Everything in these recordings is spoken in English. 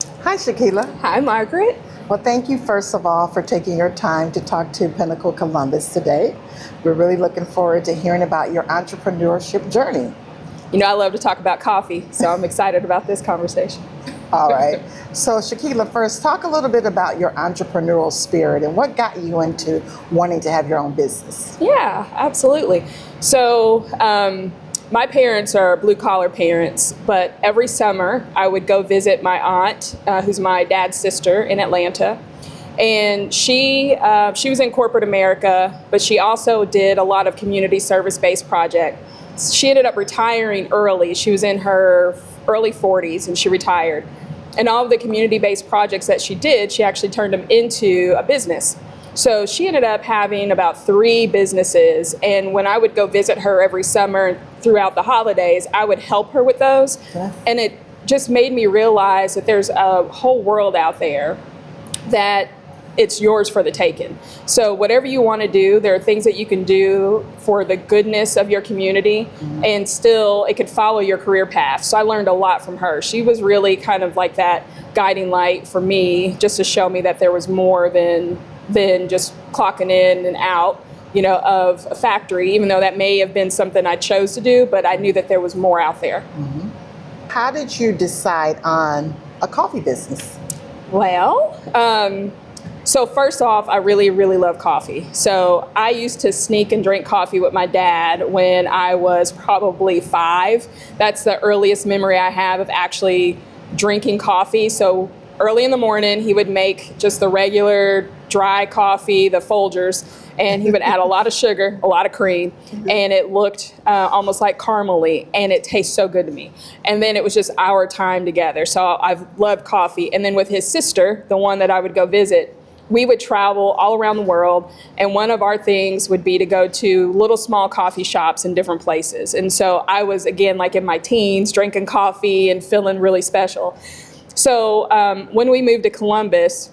Hi, Chakeyla. Hi, Margaret. Well, thank you, first of all, for taking your time to talk to Pinnacle Columbus today. We're really looking forward to hearing about your entrepreneurship journey. You know, I love to talk about coffee, so I'm excited about this conversation. All right. So, Chakeyla, first, talk a little bit about your entrepreneurial spirit and what got you into wanting to have your own business. Yeah, absolutely. So, my parents are blue collar parents, but every summer I would go visit my aunt, who's my dad's sister in Atlanta. And she was in corporate America, but she also did a lot of community service-based projects. She ended up retiring early. She was in her early 40s and she retired. And all of the community-based projects that she did, she actually turned them into a business. So she ended up having about 3 businesses, and when I would go visit her every summer throughout the holidays, I would help her with those. Yeah. And it just made me realize that there's a whole world out there that it's yours for the taking. So whatever you want to do, there are things that you can do for the goodness of your community, and still it could follow your career path. So I learned a lot from her. She was really kind of like that guiding light for me, just to show me that there was more than just clocking in and out, you know, of a factory, even though that may have been something I chose to do, but I knew that there was more out there. How did you decide on a coffee business? Well, so first off, I really, really love coffee. So I used to sneak and drink coffee with my dad when I was probably 5. That's the earliest memory I have of actually drinking coffee. So early in the morning, he would make just the regular dry coffee, the Folgers, and he would add a lot of sugar, a lot of cream, and it looked almost like caramely, and it tastes so good to me. And then it was just our time together. So I've loved coffee. And then with his sister, the one that I would go visit, we would travel all around the world, and one of our things would be to go to little small coffee shops in different places. And so I was, again, like in my teens, drinking coffee and feeling really special. So when we moved to Columbus,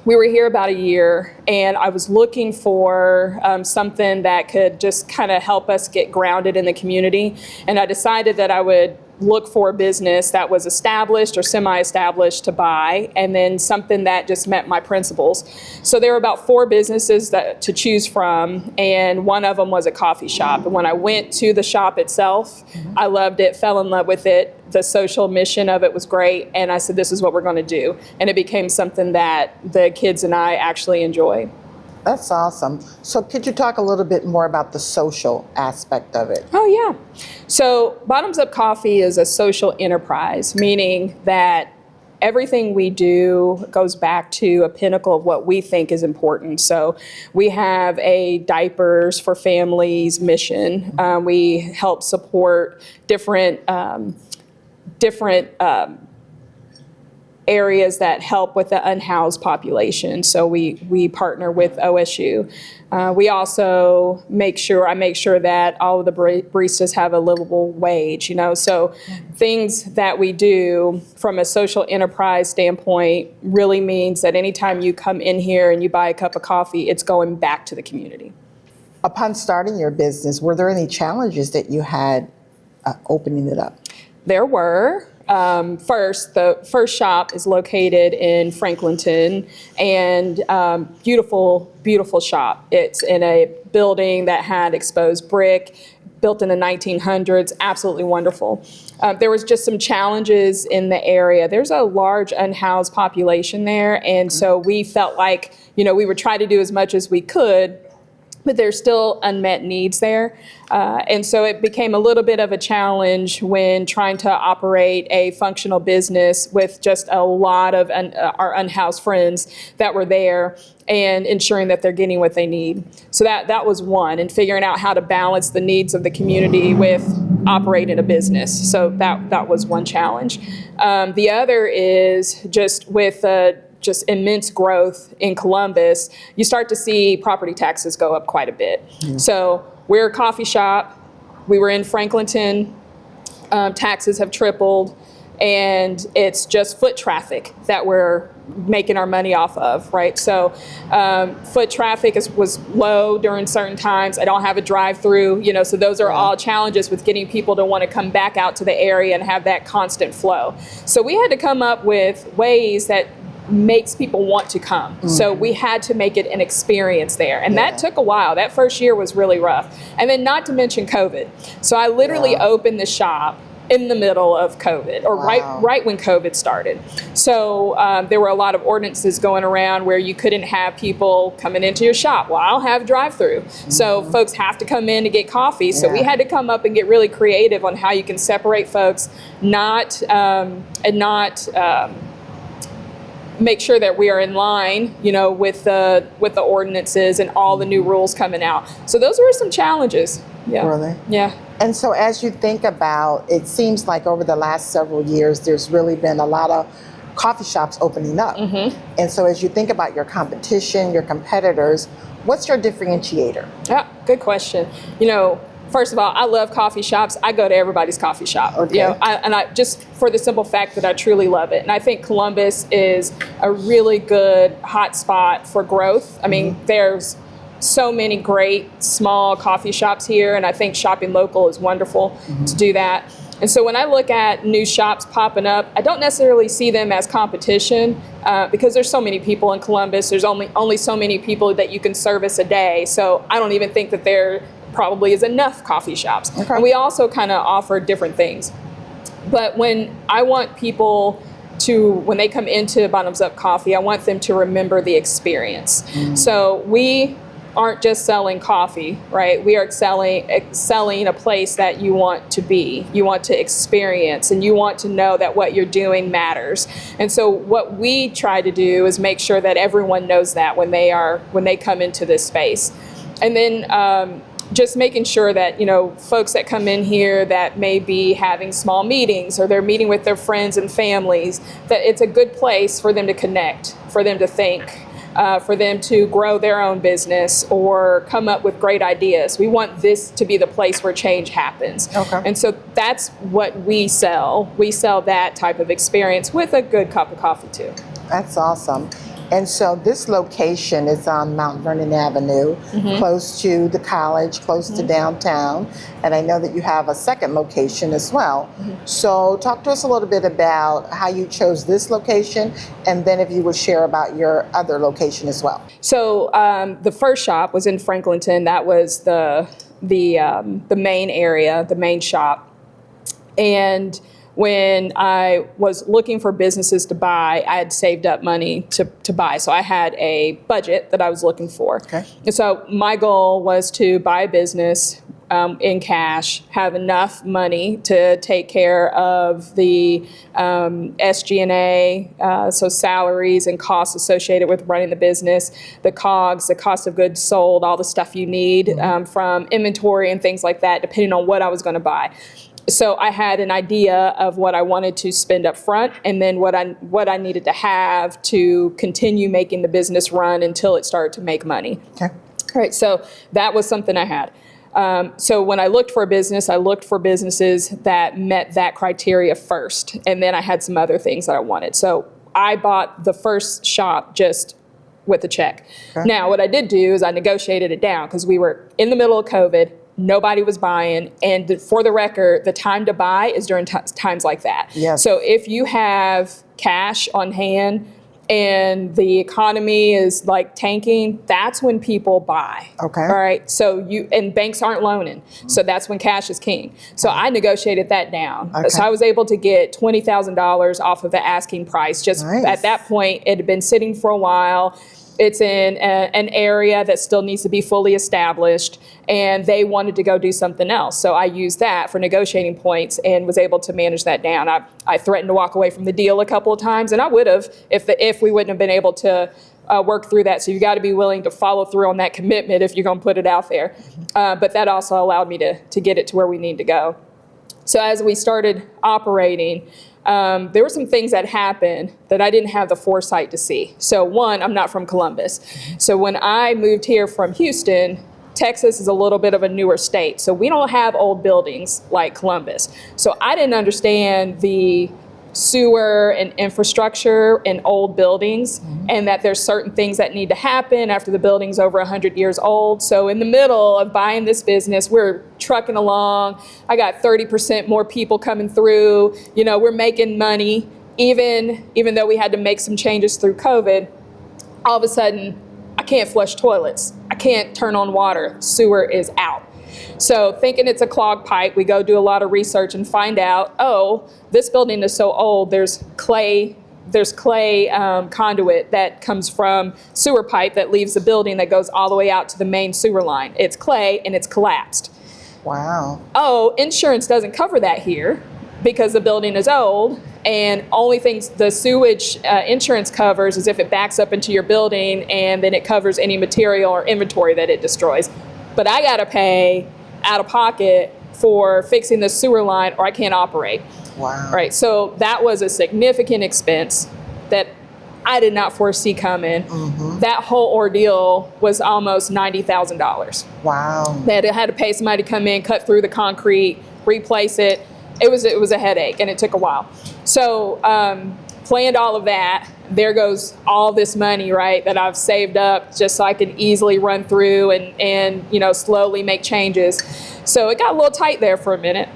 we were here about a year, and I was looking for something that could just kind of help us get grounded in the community. And I decided that I would look for a business that was established or semi-established to buy, and then something that just met my principles. So there were about 4 businesses to choose from, and one of them was a coffee shop. And when I went to the shop itself, I loved it, fell in love with it. The social mission of it was great, and I said, this is what we're going to do. And it became something that the kids and I actually enjoy. That's awesome. So could you talk a little bit more about the social aspect of it? Oh, yeah. So Bottoms Up Coffee is a social enterprise, meaning that everything we do goes back to a pinnacle of what we think is important. So we have a diapers for families mission. We help support different areas that help with the unhoused population. So we partner with OSU. We also make sure that all of the baristas have a livable wage, you know. So things that we do from a social enterprise standpoint really means that anytime you come in here and you buy a cup of coffee, it's going back to the community. Upon starting your business, were there any challenges that you had opening it up? There were. The first shop is located in Franklinton, and beautiful, beautiful shop. It's in a building that had exposed brick, built in the 1900s, absolutely wonderful. There was just some challenges in the area. There's a large unhoused population there, and so we felt like, you know, we would try to do as much as we could, but there's still unmet needs there. And so it became a little bit of a challenge when trying to operate a functional business with just a lot of our unhoused friends that were there, and ensuring that they're getting what they need. So that was one, and figuring out how to balance the needs of the community with operating a business. So that was one challenge. The other is just with just immense growth in Columbus, you start to see property taxes go up quite a bit. So we're a coffee shop. We were in Franklinton. Taxes have tripled. and it's just foot traffic that we're making our money off of, right? So foot traffic was low during certain times. I don't have a drive-through, so those are all challenges with getting people to want to come back out to the area and have that constant flow. So we had to come up with ways that makes people want to come. So we had to make it an experience there. And that took a while. That first year was really rough. And then not to mention COVID. So I literally opened the shop in the middle of COVID, or right when COVID started. So there were a lot of ordinances going around where you couldn't have people coming into your shop. Well, I don't have drive-through. So folks have to come in to get coffee. So we had to come up and get really creative on how you can separate folks, make sure that we are in line, with the ordinances and all the new rules coming out. So those were some challenges. Yeah. Really? Yeah. And so as you think about, it seems like over the last several years, there's really been a lot of coffee shops opening up. And so as you think about your competition, your competitors, what's your differentiator? Yeah, good question. First of all, I love coffee shops. I go to everybody's coffee shop. Okay. I just for the simple fact that I truly love it. And I think Columbus is a really good hot spot for growth. I mean, there's so many great small coffee shops here, and I think shopping local is wonderful to do that. And so when I look at new shops popping up, I don't necessarily see them as competition because there's so many people in Columbus. There's only so many people that you can service a day. So I don't even think that there probably is enough coffee shops. Okay. And we also kind of offer different things. But when I want people to, when they come into Bottoms Up Coffee, I want them to remember the experience. So we aren't just selling coffee, right? We are selling a place that you want to be, you want to experience, and you want to know that what you're doing matters. And so what we try to do is make sure that everyone knows that when they come into this space. And then just making sure that, folks that come in here that may be having small meetings or they're meeting with their friends and families, that it's a good place for them to connect, for them to think, for them to grow their own business or come up with great ideas. We want this to be the place where change happens. Okay. And so that's what we sell. We sell that type of experience with a good cup of coffee too. That's awesome. And so this location is on Mount Vernon Avenue, close to the college, close to downtown. And I know that you have a second location as well. So talk to us a little bit about how you chose this location, and then if you would share about your other location as well. So the first shop was in Franklinton. That was the main area, the main shop. And when I was looking for businesses to buy, I had saved up money to buy. So I had a budget that I was looking for. Okay. And so my goal was to buy a business in cash, have enough money to take care of the SG&A, so salaries and costs associated with running the business, the COGS, the cost of goods sold, all the stuff you need from inventory and things like that, depending on what I was going to buy. So I had an idea of what I wanted to spend up front, and then what I needed to have to continue making the business run until it started to make money. Okay. All right, so that was something I had. So when I looked for a business, I looked for businesses that met that criteria first, and then I had some other things that I wanted. So I bought the first shop just with a check. Okay. Now, what I did do is I negotiated it down because we were in the middle of COVID. Nobody was buying. And for the record, the time to buy is during times like that. Yes. So if you have cash on hand and the economy is like tanking, that's when people buy. Okay. All right. So and banks aren't loaning. So that's when cash is king. So I negotiated that down. Okay. So I was able to get $20,000 off of the asking price. Just nice. At that point, it had been sitting for a while. It's in an area that still needs to be fully established, and they wanted to go do something else. So I used that for negotiating points and was able to manage that down. I threatened to walk away from the deal a couple of times, and I would have if we wouldn't have been able to work through that. So you got to be willing to follow through on that commitment if you're going to put it out there. But that also allowed me to get it to where we need to go. So as we started operating, there were some things that happened that I didn't have the foresight to see. So one, I'm not from Columbus. So when I moved here from Houston, Texas is a little bit of a newer state. So we don't have old buildings like Columbus. So I didn't understand the sewer and infrastructure in old buildings, and that there's certain things that need to happen after the building's over 100 years old. So in the middle of buying this business, we're trucking along. I got 30% more people coming through. You know, we're making money, even though we had to make some changes through COVID. All of a sudden, I can't flush toilets. I can't turn on water. Sewer is out. So thinking it's a clogged pipe, we go do a lot of research and find out, oh, this building is so old, there's clay conduit that comes from sewer pipe that leaves the building that goes all the way out to the main sewer line. It's clay and it's collapsed. Wow. Oh, insurance doesn't cover that here because the building is old, and only things the sewage insurance covers is if it backs up into your building, and then it covers any material or inventory that it destroys. But I gotta pay out of pocket for fixing the sewer line or I can't operate. Wow. Right, so that was a significant expense that I did not foresee coming. That whole ordeal was almost $90,000. Wow. They had to pay somebody to come in, cut through the concrete, replace it. It was a headache, and it took a while. So planned all of that. There goes all this money, right, that I've saved up just so I can easily run through and you know, slowly make changes. So it got a little tight there for a minute.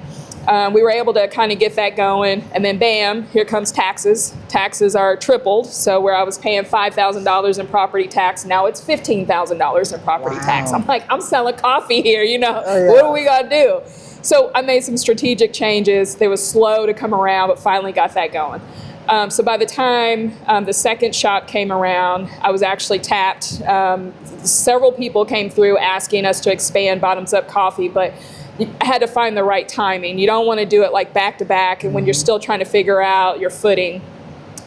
We were able to kind of get that going, and then bam, here comes taxes. Taxes are tripled. So where I was paying $5,000 in property tax, now it's $15,000 in property tax. I'm like, I'm selling coffee here, you know, what are we gonna do? So I made some strategic changes. They was slow to come around, but finally got that going. So by the time the second shop came around, I was actually tapped. Several people came through asking us to expand Bottoms Up Coffee, but I had to find the right timing. You don't want to do it like back to back, and when you're still trying to figure out your footing.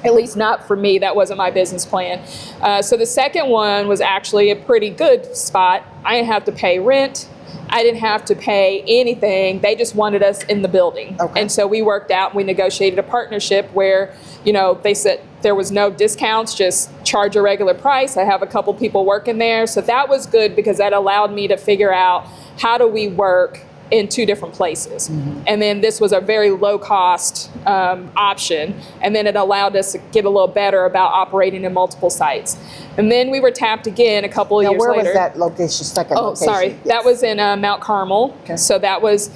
At least not for me, that wasn't my business plan. So the second one was actually a pretty good spot. I didn't have to pay rent. I didn't have to pay anything. They just wanted us in the building. Okay. And so we worked out, we negotiated a partnership where, you know, they said there was no discounts, just charge a regular price. I have a couple people working there. So that was good because that allowed me to figure out how do we work in two different places. And then this was a very low cost option. And then it allowed us to get a little better about operating in multiple sites. And then we were tapped again a couple of years later. Where was that location, second location? Oh, sorry. Yes. That was in Mount Carmel. Okay. So that was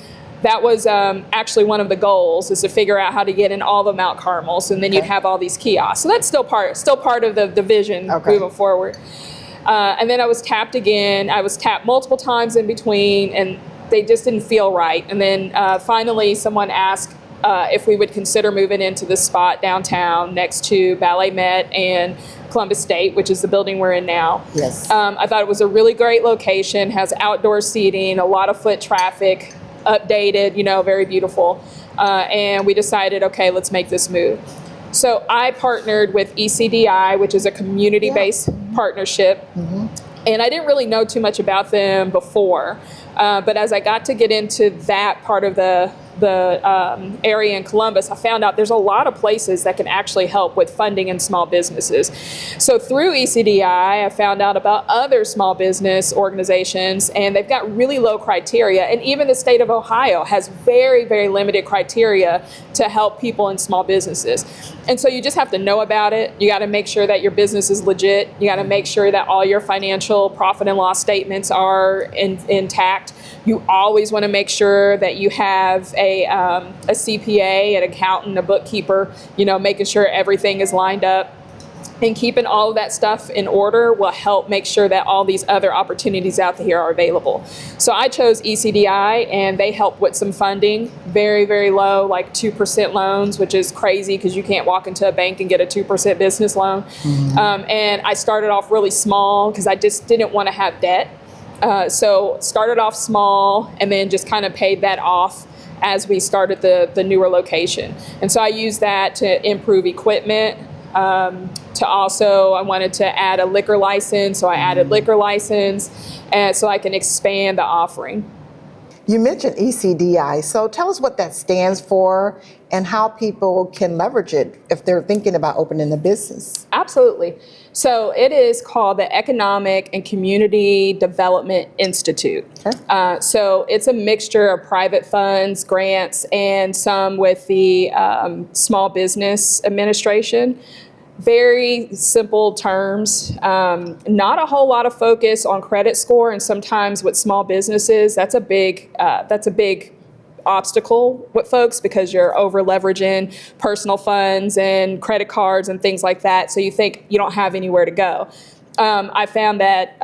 actually one of the goals, is to figure out how to get in all the Mount Carmels, and then you'd have all these kiosks. So that's still part of the vision moving forward. And then I was tapped again. I was tapped multiple times in between, and they just didn't feel right. And then finally someone asked if we would consider moving into this spot downtown next to Ballet Met and Columbus State, which is the building we're in now. Yes. I thought it was a really great location, has outdoor seating, a lot of foot traffic, updated, you know, very beautiful. And we decided, okay, let's make this move. So I partnered with ECDI, which is a community-based partnership. And I didn't really know too much about them before. But as I got to get into that part of the area in Columbus, I found out there's a lot of places that can actually help with funding in small businesses. So through ECDI, I found out about other small business organizations, and they've got really low criteria. And even the state of Ohio has very, very limited criteria to help people in small businesses. And so you just have to know about it. You got to make sure that your business is legit. You got to make sure that all your financial profit and loss statements are intact. You always want to make sure that you have a CPA, an accountant, a bookkeeper, you know, making sure everything is lined up. And keeping all of that stuff in order will help make sure that all these other opportunities out here are available. So I chose ECDI, and they help with some funding, very, very low, like 2% loans, which is crazy because you can't walk into a bank and get a 2% business loan. And I started off really small because I just didn't want to have debt. So started off small and then just kind of paid that off as we started the newer location. And so I used that to improve equipment. To also, I wanted to add a liquor license, so I added liquor license, and so I can expand the offering. You mentioned ECDI, so tell us what that stands for and how people can leverage it if they're thinking about opening a business. Absolutely. So it is called the Economic and Community Development Institute. Okay. So it's a mixture of private funds, grants, and some with the Small Business Administration. Very simple terms, not a whole lot of focus on credit score, and sometimes with small businesses, that's a big obstacle with folks because you're over leveraging personal funds and credit cards and things like that. So you think you don't have anywhere to go. I found that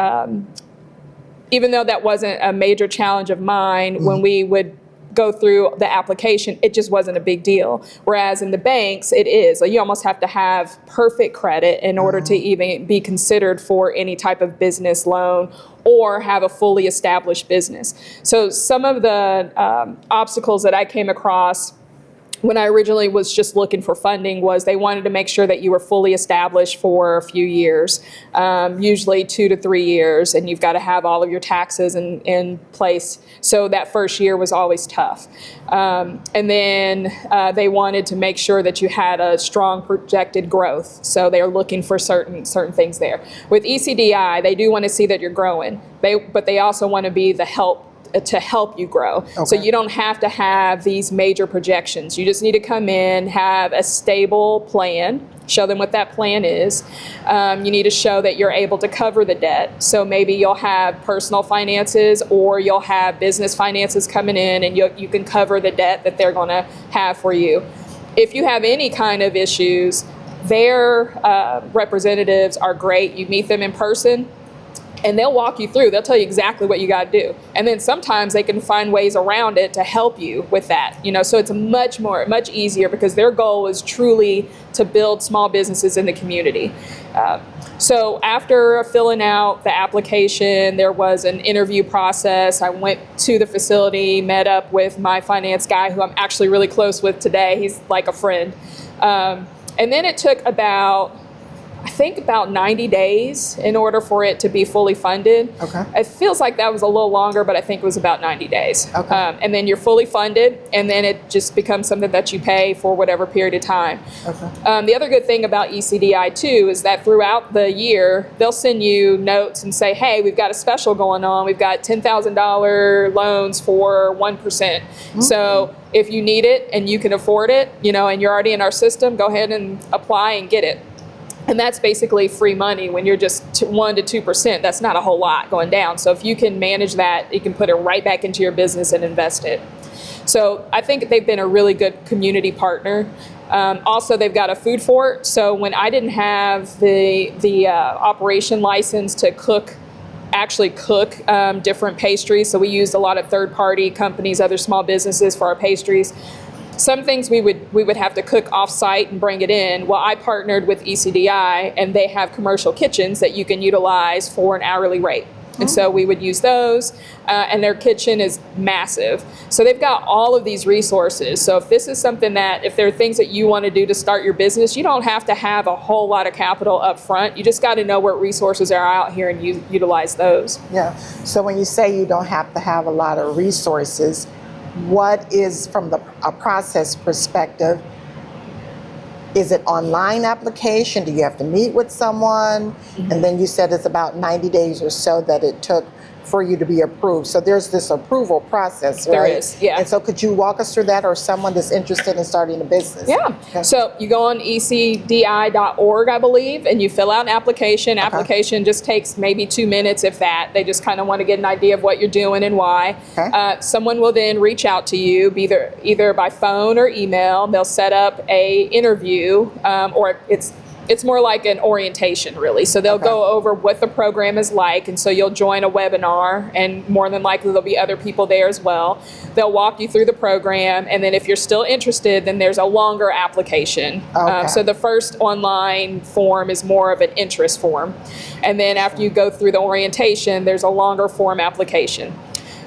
even though that wasn't a major challenge of mine, when we would go through the application, it just wasn't a big deal. Whereas in the banks, it is. So you almost have to have perfect credit in order to even be considered for any type of business loan or have a fully established business. So some of the obstacles that I came across when I originally was just looking for funding was they wanted to make sure that you were fully established for a few years, usually 2 to 3 years, and you've got to have all of your taxes in place. So that first year was always tough. And then they wanted to make sure that you had a strong projected growth. So they're looking for certain things there. With ECDI, they do want to see that you're growing, but they also want to be the help to help you grow. Okay. So you don't have to have these major projections. You just need to come in, have a stable plan, show them what that plan is. You need to show that you're able to cover the debt. So maybe you'll have personal finances or you'll have business finances coming in and you can cover the debt that they're going to have for you. If you have any kind of issues, their representatives are great. You meet them in person, and they'll walk you through. They'll tell you exactly what you got to do. And then sometimes they can find ways around it to help you with that. So it's much easier because their goal is truly to build small businesses in the community. So after filling out the application, there was an interview process. I went to the facility, met up with my finance guy, who I'm actually really close with today. He's like a friend. And then it took about 90 days in order for it to be fully funded. Okay. It feels like that was a little longer, but I think it was about 90 days. Okay. And then you're fully funded, and then it just becomes something that you pay for whatever period of time. Okay. The other good thing about ECDI too is that throughout the year, they'll send you notes and say, hey, we've got a special going on. We've got $10,000 loans for 1%. Mm-hmm. So if you need it and you can afford it, and you're already in our system, go ahead and apply and get it. And that's basically free money when you're just 1 to 2%. That's not a whole lot going down. So if you can manage that, you can put it right back into your business and invest it. So I think they've been a really good community partner. Also, they've got a food fort. So when I didn't have the operation license to cook different pastries, so we used a lot of third-party companies, other small businesses for our pastries. Some things we would have to cook off-site and bring it in. Well, I partnered with ECDI, and they have commercial kitchens that you can utilize for an hourly rate. And so we would use those, and their kitchen is massive. So they've got all of these resources. So if this is something if there are things that you want to do to start your business, you don't have to have a whole lot of capital up front. You just got to know what resources are out here and utilize those. Yeah. So when you say you don't have to have a lot of resources, what is, from a process perspective, is it online application? Do you have to meet with someone? Mm-hmm. And then you said it's about 90 days or so that it took for you to be approved. So there's this approval process, right? There is, yeah. And so could you walk us through that, or someone that's interested in starting a business? Yeah. Okay. So you go on ecdi.org, I believe, and you fill out an application. Okay. Application just takes maybe 2 minutes, if that. They just kind of want to get an idea of what you're doing and why. Okay. Someone will then reach out to you, either by phone or email. They'll set up a interview, or it's more like an orientation, really. So they'll go over what the program is like, and so you'll join a webinar, and more than likely there'll be other people there as well. They'll walk you through the program, and then if you're still interested, then there's a longer application. So the first online form is more of an interest form, and then after you go through the orientation, there's a longer form application.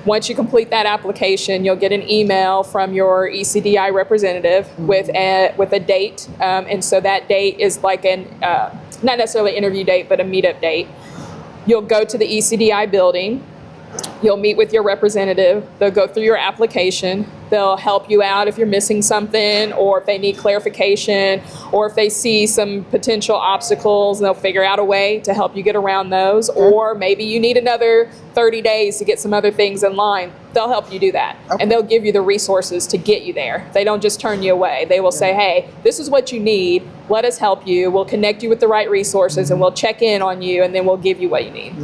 Once you complete that application, you'll get an email from your ECDI representative with a date, and so that date is like not necessarily an interview date, but a meetup date. You'll go to the ECDI building. You'll meet with your representative. They'll go through your application. They'll help you out if you're missing something, or if they need clarification, or if they see some potential obstacles, they'll figure out a way to help you get around those. Or maybe you need another 30 days to get some other things in line. They'll help you do that. And they'll give you the resources to get you there. They don't just turn you away. They will say, hey, this is what you need. Let us help you. We'll connect you with the right resources, and we'll check in on you, and then we'll give you what you need.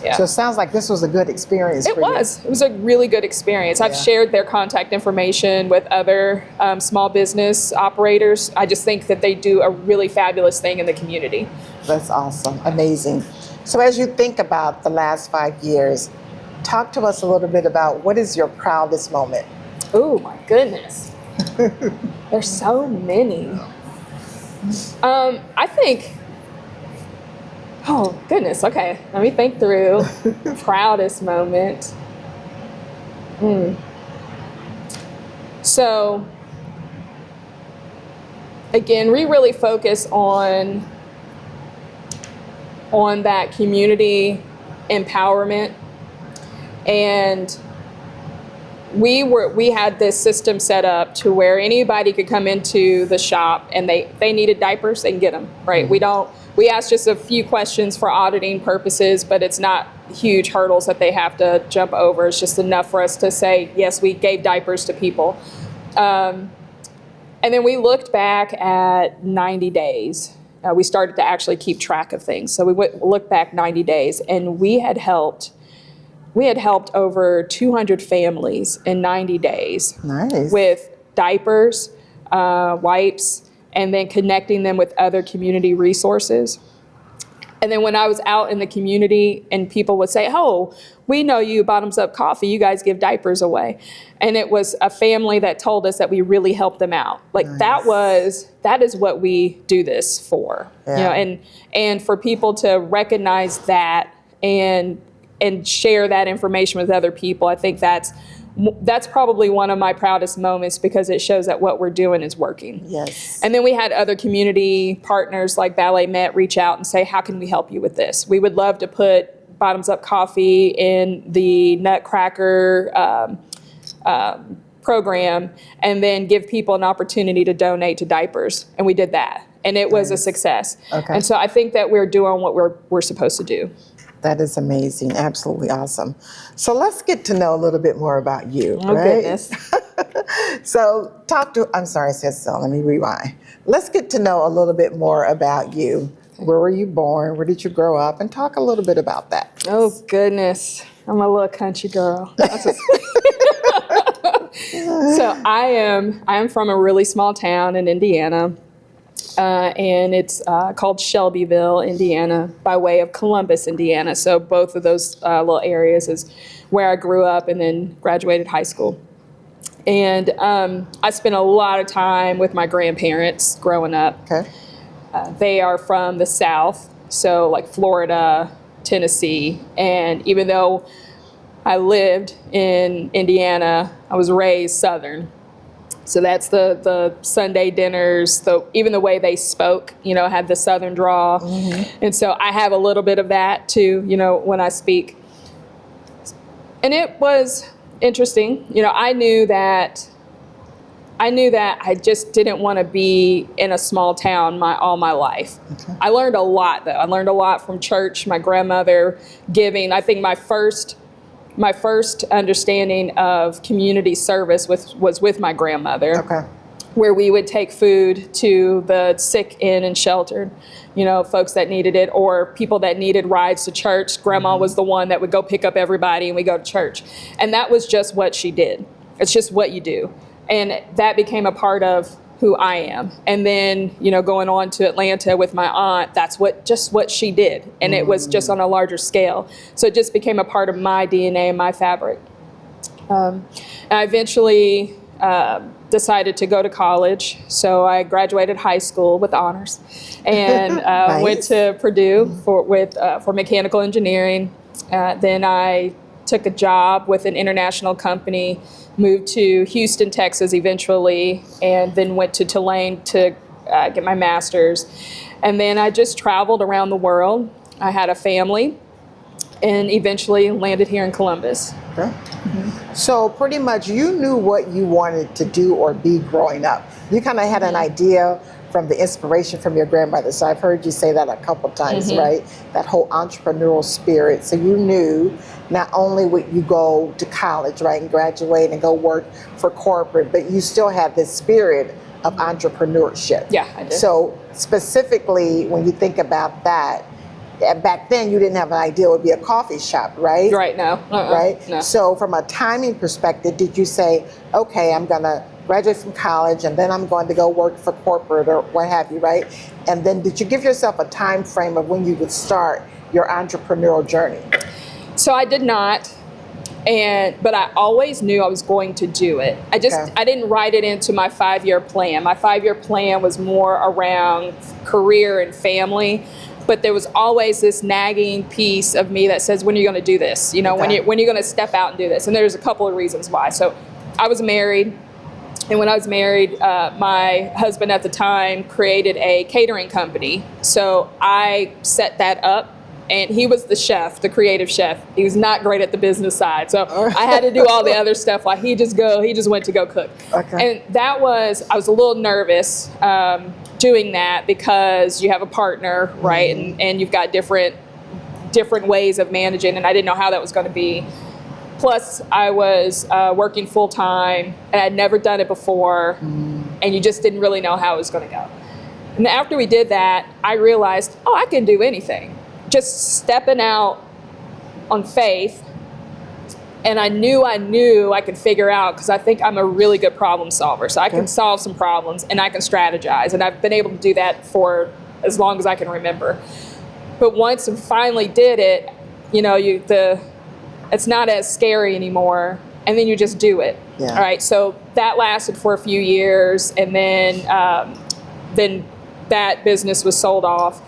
Yeah. So it sounds like this was a good experience for you. It was a really good experience. I've shared their contact information with other small business operators. I just think that they do a really fabulous thing in the community. That's awesome. Amazing. So as you think about the last 5 years, talk to us a little bit about what is your proudest moment? Oh my goodness. There's so many. I think, oh goodness, okay. Let me think through. Proudest moment. So again, we really focus on that community empowerment. And we had this system set up to where anybody could come into the shop, and they needed diapers, they can get them, right? We ask just a few questions for auditing purposes, but it's not huge hurdles that they have to jump over. It's just enough for us to say, yes, we gave diapers to people. And then we looked back at 90 days. We started to actually keep track of things. So we looked back 90 days, and we had helped over 200 families in 90 days. Nice. With diapers, wipes, and then connecting them with other community resources. And then when I was out in the community and people would say, oh, we know you, Bottoms Up Coffee, you guys give diapers away. And it was a family that told us that we really helped them out. Like nice. that is what we do this for. Yeah. You know, and for people to recognize that and share that information with other people, I think that's probably one of my proudest moments, because it shows that what we're doing is working. Yes. And then we had other community partners like Ballet Met reach out and say, how can we help you with this? We would love to put Bottoms Up Coffee in the Nutcracker program, and then give people an opportunity to donate to diapers. And we did that. And it was a success. Okay. And so I think that we're doing what we're supposed to do. That is amazing. Absolutely awesome. So let's get to know a little bit more about you. Oh, right? Goodness. So I'm sorry, I said so. Let me rewind. Let's get to know a little bit more about you. Where were you born? Where did you grow up? And talk a little bit about that, please. Oh, goodness. I'm a little country girl. So I am from a really small town in Indiana. And it's called Shelbyville, Indiana, by way of Columbus, Indiana. So both of those little areas is where I grew up and then graduated high school. And I spent a lot of time with my grandparents growing up. Okay. They are from the South, so like Florida, Tennessee. And even though I lived in Indiana, I was raised Southern. So that's the Sunday dinners, even the way they spoke, had the Southern drawl. Mm-hmm. And so I have a little bit of that too, when I speak. And it was interesting. I knew that I just didn't want to be in a small town all my life. Okay. I learned a lot though. I learned a lot from church, my grandmother giving. I think my first understanding of community service was with my grandmother, where we would take food to the sick and sheltered, folks that needed it, or people that needed rides to church. Grandma was the one that would go pick up everybody and we go to church. And that was just what she did. It's just what you do. And that became a part of who I am. And then, going on to Atlanta with my aunt, that's what she did. And it was just on a larger scale. So it just became a part of my DNA and my fabric. And I eventually decided to go to college. So I graduated high school with honors and nice. Went to Purdue for mechanical engineering. Then I took a job with an international company, moved to Houston, Texas eventually, and then went to Tulane to get my master's. And then I just traveled around the world. I had a family and eventually landed here in Columbus. Okay. So pretty much you knew what you wanted to do or be growing up. You kind of had an idea from the inspiration from your grandmother. So I've heard you say that a couple times, right? That whole entrepreneurial spirit. So you knew not only would you go to college, right, and graduate and go work for corporate, but you still had this spirit of entrepreneurship. Yeah, I did. So specifically, when you think about that, back then you didn't have an idea it would be a coffee shop, right? Right, no. Right? No. So from a timing perspective, did you say, okay, I'm going to graduate from college and then I'm going to go work for corporate or what have you, right? And then did you give yourself a time frame of when you would start your entrepreneurial journey? So I did not, but I always knew I was going to do it. I didn't write it into my 5-year plan. My 5-year plan was more around career and family. But there was always this nagging piece of me that says, when are you going to do this? You know, when you're going to step out and do this? And there's a couple of reasons why. So I was married. And when I was married, my husband at the time created a catering company. So I set that up. And he was the chef, the creative chef. He was not great at the business side. So I had to do all the other stuff. Like he just went to go cook. Okay. And I was a little nervous doing that because you have a partner, right? And you've got different ways of managing, and I didn't know how that was going to be. Plus, I was working full time, and I'd never done it before, and you just didn't really know how it was going to go. And after we did that, I realized, I can do anything. Just stepping out on faith, and I knew I could figure out, because I think I'm a really good problem solver. So I can solve some problems and I can strategize, and I've been able to do that for as long as I can remember. But once I finally did it, you know, it's not as scary anymore, and then you just do it. Yeah. All right. So that lasted for a few years, and then that business was sold off.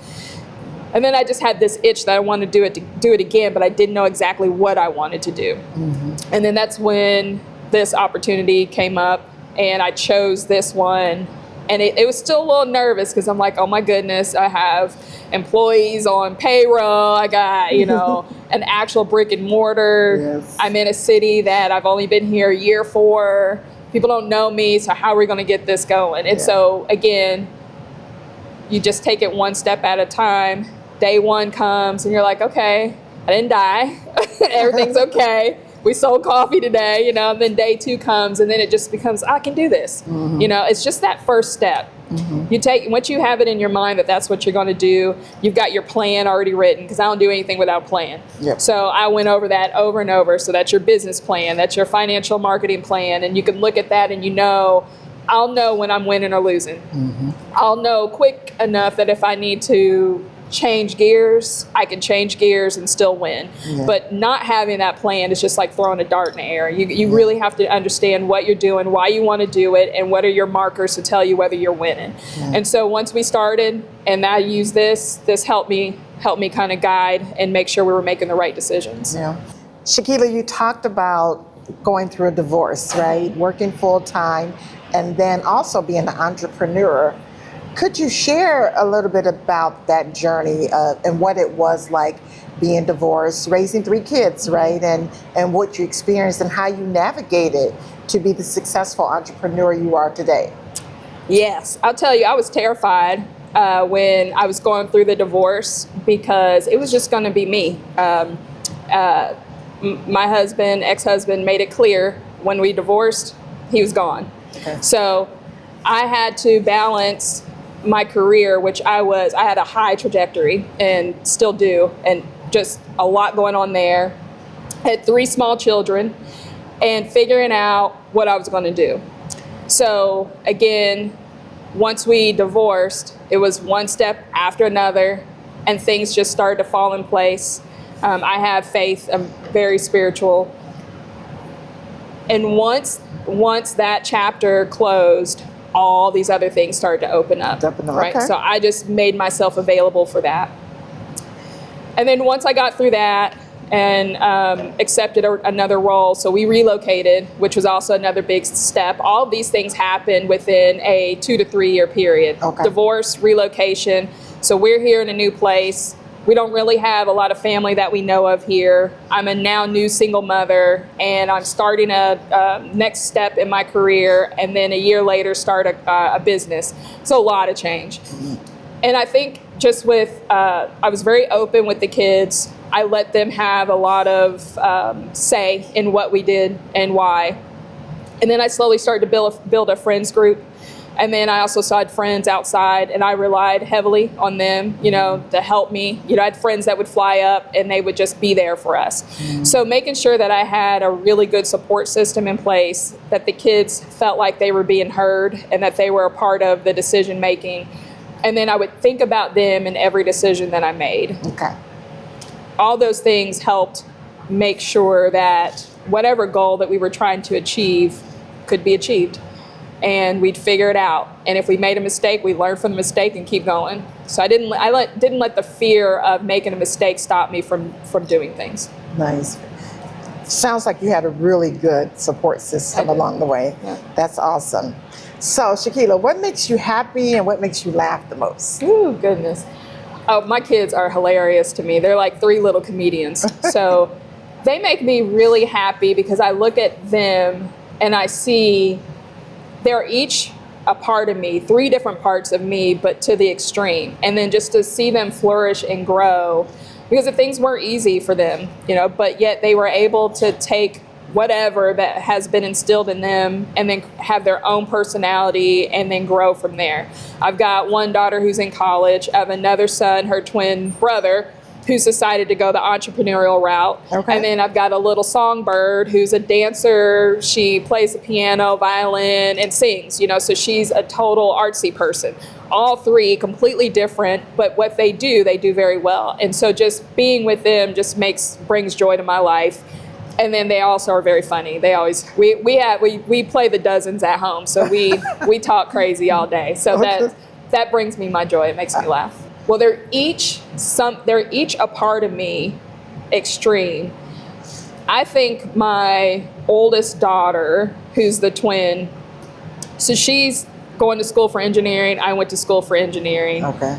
And then I just had this itch that I wanted to do it again, but I didn't know exactly what I wanted to do. And then that's when this opportunity came up, and I chose this one. And it was still a little nervous because I'm like, oh my goodness, I have employees on payroll. I got, an actual brick and mortar. Yes. I'm in a city that I've only been here a year for. People don't know me, so how are we going to get this going? And so again, you just take it one step at a time. Day one comes and you're like, okay, I didn't die. Everything's okay. We sold coffee today, and then day two comes, and then it just becomes, I can do this. It's just that first step. Once you have it in your mind that that's what you're going to do, you've got your plan already written, because I don't do anything without a plan. Yep. So I went over that over and over. So that's your business plan, that's your financial marketing plan, and you can look at that and I'll know when I'm winning or losing. I'll know quick enough that if I need to change gears, I can change gears and still win. Yeah. But not having that plan is just like throwing a dart in the air. You really have to understand what you're doing, why you want to do it, and what are your markers to tell you whether you're winning. Yeah. And so once we started, and I used this helped me kind of guide and make sure we were making the right decisions. Yeah. Chakeyla, you talked about going through a divorce, right? Working full time, and then also being an entrepreneur. Could you share a little bit about that journey and what it was like being divorced, raising 3 kids, right? And what you experienced and how you navigated to be the successful entrepreneur you are today? Yes, I'll tell you, I was terrified when I was going through the divorce, because it was just going to be me. My ex-husband made it clear when we divorced, he was gone. Okay. So I had to balance my career, which I had a high trajectory and still do, and just a lot going on there. Had 3 small children, and figuring out what I was going to do. So again, once we divorced, it was one step after another, and things just started to fall in place. I have faith. I'm very spiritual. And once that chapter closed, all these other things started to open up. Right? Okay. So I just made myself available for that. And then once I got through that and accepted another role, so we relocated, which was also another big step. All of these things happened within a 2 to 3 year period. Okay. Divorce, relocation. So we're here in a new place. We don't really have a lot of family that we know of here. I'm a now new single mother, and I'm starting a next step in my career, and then a year later start a business. So a lot of change. And I think just with, I was very open with the kids. I let them have a lot of say in what we did and why. And then I slowly started to build a friends group. And then I also saw friends outside, and I relied heavily on them, to help me. I had friends that would fly up and they would just be there for us. So making sure that I had a really good support system in place, that the kids felt like they were being heard and that they were a part of the decision making. And then I would think about them in every decision that I made. Okay. All those things helped make sure that whatever goal that we were trying to achieve could be achieved. And we'd figure it out. And if we made a mistake, we learn from the mistake and keep going. So I didn't let the fear of making a mistake stop me from doing things. Nice. Sounds like you had a really good support system along the way. Yeah. That's awesome. So Chakeyla, what makes you happy and what makes you laugh the most? Ooh, goodness. Oh, my kids are hilarious to me. They're like 3 little comedians. So they make me really happy because I look at them and I see they're each a part of me, 3 different parts of me, but to the extreme. And then just to see them flourish and grow, because if things weren't easy for them, but yet they were able to take whatever that has been instilled in them and then have their own personality and then grow from there. I've got one daughter who's in college. I have another son, her twin brother, who's decided to go the entrepreneurial route. Okay. And then I've got a little songbird who's a dancer. She plays the piano, violin, and sings, so she's a total artsy person. All 3 completely different, but what they do very well. And so just being with them just brings joy to my life. And then they also are very funny. They always, we play the dozens at home. So we talk crazy all day. So that brings me my joy. It makes me laugh. Well, they're each a part of me, extreme. I think my oldest daughter, who's the twin, so she's going to school for engineering. I went to school for engineering. Okay.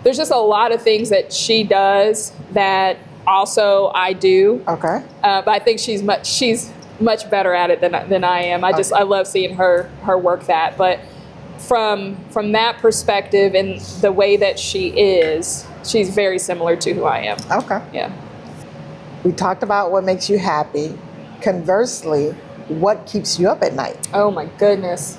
There's just a lot of things that she does that also I do. Okay. But I think she's much better at it than I am. I love seeing her work that. But from that perspective and the way that she's very similar to who I am. Okay. Yeah. We talked about what makes you happy. Conversely, what keeps you up at night? Oh my goodness.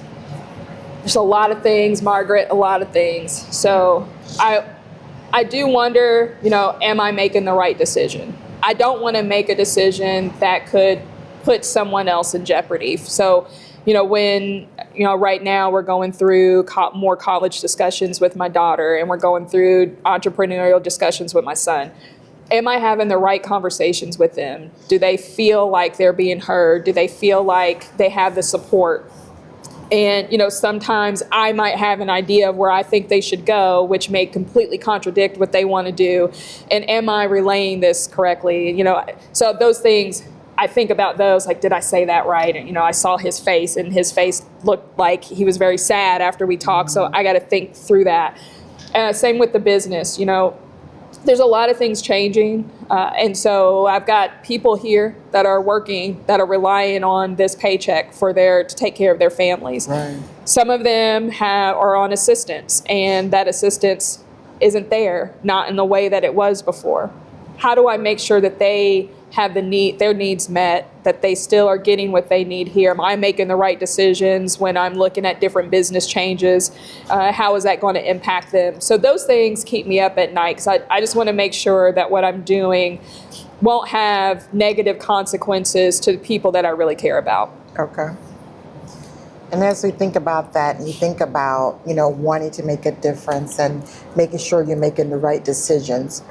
There's a lot of things, Margaret, a lot of things. So I do wonder, am I making the right decision? I don't want to make a decision that could put someone else in jeopardy. So, when, right now we're going through more college discussions with my daughter, and we're going through entrepreneurial discussions with my son. Am I having the right conversations with them? Do they feel like they're being heard? Do they feel like they have the support? And, sometimes I might have an idea of where I think they should go, which may completely contradict what they want to do. And am I relaying this correctly? So those things, I think about those, like, did I say that right? And, I saw his face, and his face looked like he was very sad after we talked. So I got to think through that. Same with the business, there's a lot of things changing. And so I've got people here that are working, that are relying on this paycheck to take care of their families. Right. Some of them are on assistance, and that assistance isn't there, not in the way that it was before. How do I make sure that they have their needs met, that they still are getting what they need here? Am I making the right decisions when I'm looking at different business changes? How is that going to impact them? So those things keep me up at night, because I just want to make sure that what I'm doing won't have negative consequences to the people that I really care about. Okay. And as we think about that, and you think about, wanting to make a difference and making sure you're making the right decisions,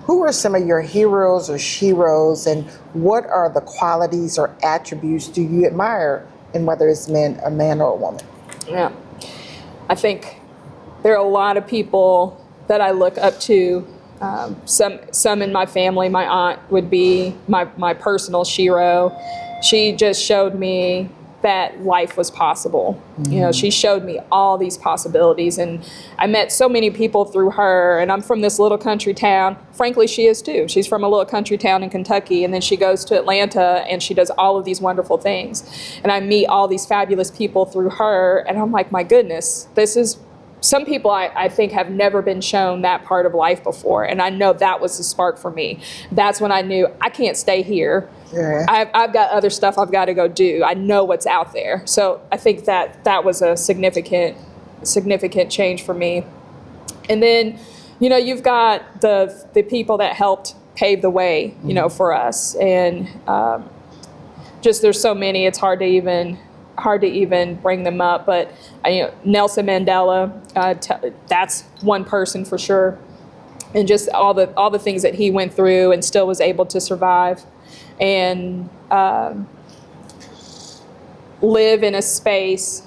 who are some of your heroes or sheroes, and what are the qualities or attributes do you admire in whether it's a man or a woman? Yeah, I think there are a lot of people that I look up to. Some in my family. My aunt would be my personal shero. She just showed me that life was possible. You know, she showed me all these possibilities, and I met so many people through her. And I'm from this little country town. Frankly, she is too. She's from a little country town in Kentucky, and then she goes to Atlanta and she does all of these wonderful things. And I meet all these fabulous people through her, and I'm like, my goodness, this is, some people I think have never been shown that part of life before. And I know that was the spark for me. That's when I knew I can't stay here. Yeah. I've got other stuff I've got to go do. I know what's out there. So I think that was a significant change for me. And then, you know, you've got the people that helped pave the way, you know, for us. And just there's so many, it's hard to even bring them up. But you know, Nelson Mandela, that's one person for sure. And just all the things that he went through and still was able to survive and live in a space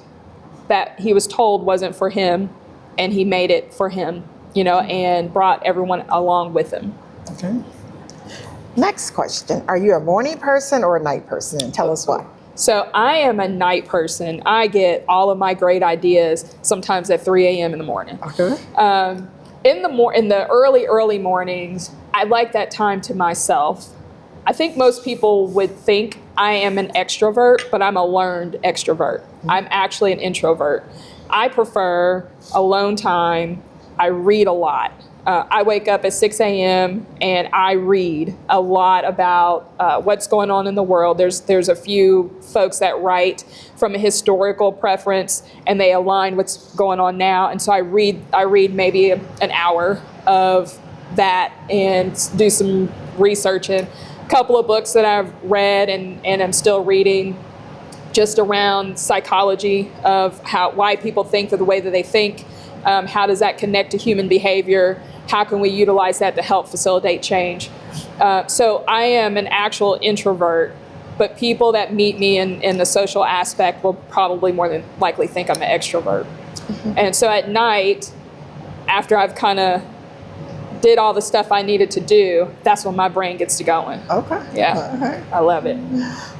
that he was told wasn't for him, and he made it for him, you know, and brought everyone along with him. Okay. Next question. Are you a morning person or a night person? Tell us why. So I am a night person. I get all of my great ideas sometimes at 3 a.m. in the morning. Okay. In the early mornings, I like that time to myself. I think most people would think I am an extrovert, but I'm a learned extrovert. I'm actually an introvert. I prefer alone time. I read a lot. I wake up at 6 a.m. and I read a lot about what's going on in the world. There's a few folks that write from a historical preference, and they align what's going on now. And so I read maybe an hour of that and do some research. And a couple of books that I've read and I'm still reading, just around psychology of why people think the way that they think. How does that connect to human behavior? How can we utilize that to help facilitate change? So I am an actual introvert, but people that meet me in the social aspect will probably more than likely think I'm an extrovert. Mm-hmm. And so at night, after I've kind of did all the stuff I needed to do, that's when my brain gets to going. Okay. Yeah. Okay. I love it.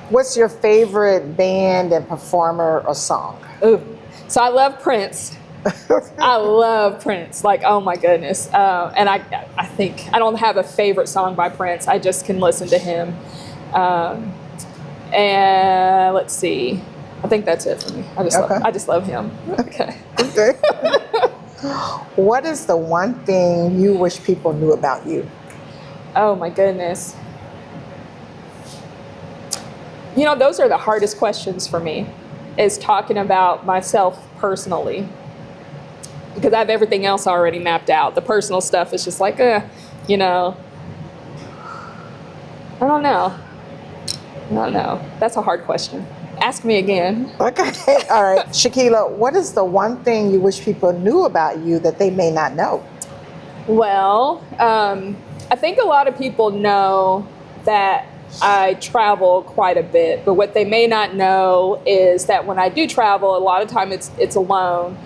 What's your favorite band and performer or song? Ooh. So I love Prince. I love Prince, like, oh my goodness. And I think I don't have a favorite song by Prince. I just can listen to him. And let's see. I think that's it for me. I just love him. Okay. Okay. What is the one thing you wish people knew about you? Oh my goodness. You know, those are the hardest questions for me, is talking about myself personally. Because I have everything else already mapped out. The personal stuff is just like, you know, I don't know. That's a hard question. Ask me again. Okay. All right. Chakeyla, what is the one thing you wish people knew about you that they may not know? Well, I think a lot of people know that I travel quite a bit, but what they may not know is that when I do travel, a lot of time it's alone.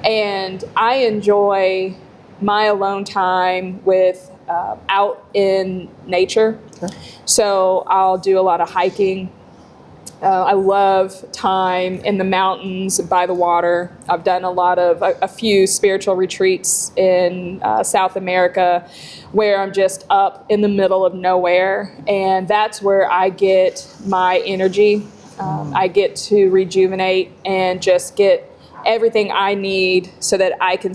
And I enjoy my alone time with out in nature. Okay. So I'll do a lot of hiking. I love time in the mountains by the water. I've done a few spiritual retreats in South America where I'm just up in the middle of nowhere. And that's where I get my energy. I get to rejuvenate and just get everything I need so that I can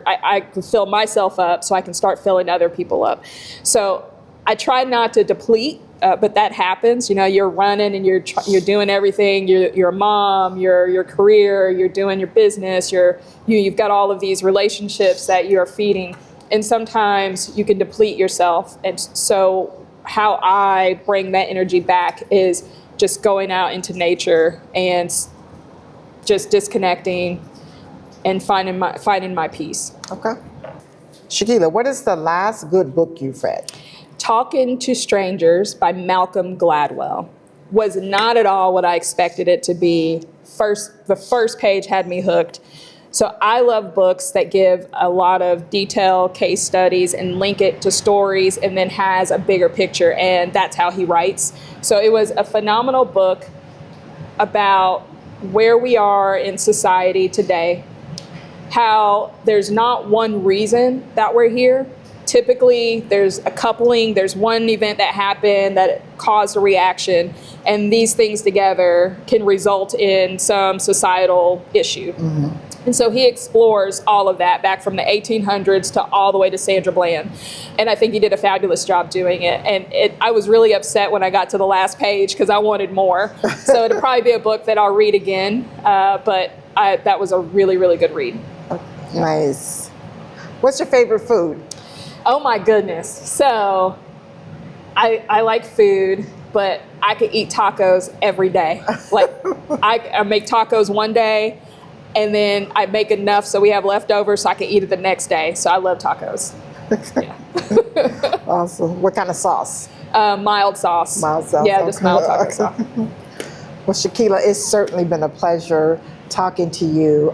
I can fill myself up so I can start filling other people up. So I try not to deplete, but that happens. You know, you're running and you're doing everything. You're a mom, your career, you're doing your business, you've got all of these relationships that you're feeding. And sometimes you can deplete yourself. And so how I bring that energy back is just going out into nature and just disconnecting and finding my peace. Okay. Chakeyla, what is the last good book you've read? Talking to Strangers by Malcolm Gladwell. Was not at all what I expected it to be. The first page had me hooked. So I love books that give a lot of detail, case studies, and link it to stories, and then has a bigger picture, and that's how he writes. So it was a phenomenal book about where we are in society today, how there's not one reason that we're here. Typically, there's a coupling, there's one event that happened that caused a reaction, and these things together can result in some societal issue. And so he explores all of that back from the 1800s to all the way to Sandra Bland. And I think he did a fabulous job doing it. And I was really upset when I got to the last page because I wanted more. So it'll probably be a book that I'll read again. But that was a really, really good read. Nice. What's your favorite food? Oh my goodness. So I like food, but I could eat tacos every day. Like I make tacos one day, and then I make enough so we have leftovers so I can eat it the next day. So I love tacos. Yeah. Awesome. What kind of sauce? Mild sauce. Mild sauce. Yeah, just mild taco sauce. Well, Chakeyla, it's certainly been a pleasure talking to you.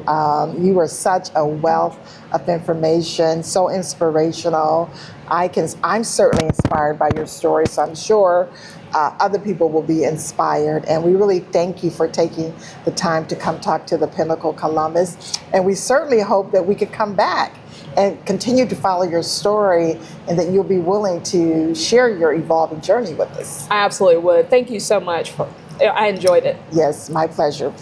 You are such a wealth of information, so inspirational. I'm certainly inspired by your story, so I'm sure other people will be inspired. And we really thank you for taking the time to come talk to the Pinnacle Columbus. And we certainly hope that we could come back and continue to follow your story, and that you'll be willing to share your evolving journey with us. I absolutely would. Thank you so much. I enjoyed it. Yes, my pleasure.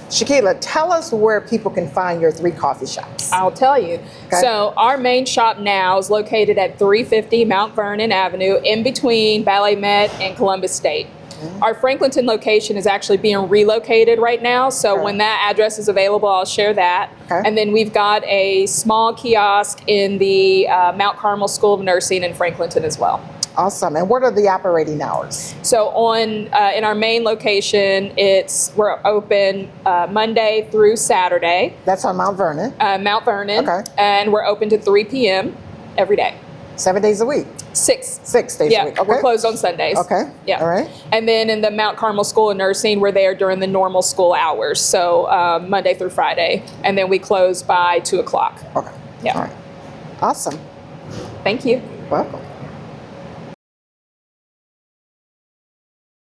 Chakeyla, tell us where people can find your 3 coffee shops. I'll tell you. Okay. So our main shop now is located at 350 Mount Vernon Avenue, in between Ballet Met and Columbus State. Our Franklinton location is actually being relocated right now. So when that address is available, I'll share that. Okay. And then we've got a small kiosk in the Mount Carmel School of Nursing in Franklinton as well. Awesome. And what are the operating hours? So in our main location, we're open Monday through Saturday. That's on Mount Vernon. Mount Vernon. Okay. And we're open to 3 p.m. every day. 7 days a week? 6. 6 days a week. Okay. We're closed on Sundays. Okay. Yeah. All right. And then in the Mount Carmel School of Nursing, we're there during the normal school hours. So Monday through Friday. And then we close by 2 o'clock. Okay. Yeah. All right. Awesome. Thank you. Welcome.